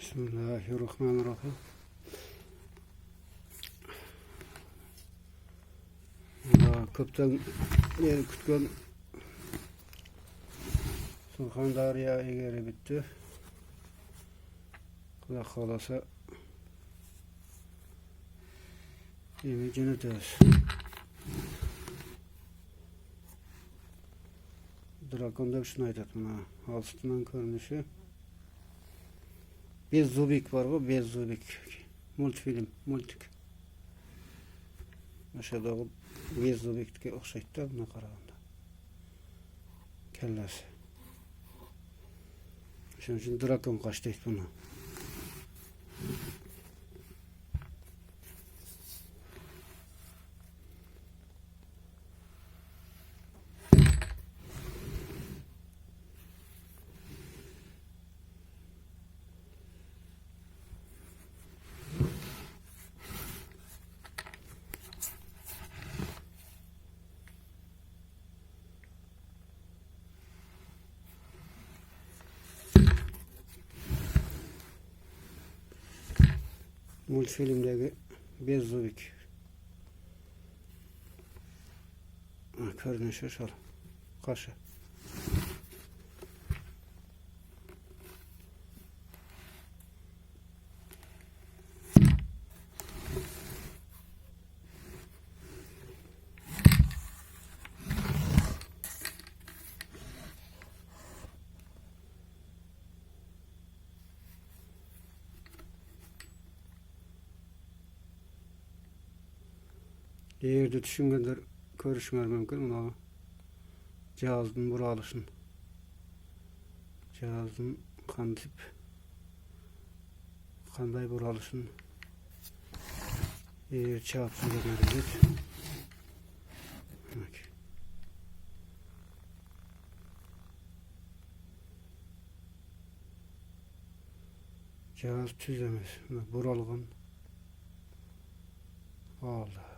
Bismillahirrahmanirrahim. Köpten yer kütken Surxondaryo egeri bitti. Xudo xolasa yemeyeceğini ötürüz. Drakon'da şunu aytat buna. Altından görünüşü. Bezzubik var bu, Bezzubik. Multfilm, multik. Aşağıda Bezzubik'e okşaydı da buna qaraganda. Kellesi. Şunun için Drakon kaçtıydı buna. Multfilmdeki Bezzubik. Görünüşü şöyle. Kaşı. Yerde düşüngenler görüşmeler mümkün. Buna cihazın buralışın. Cihazın kanday buralışın. Yer çapsın görüyoruz. Cihaz tüzemez. Buralgın. Allah.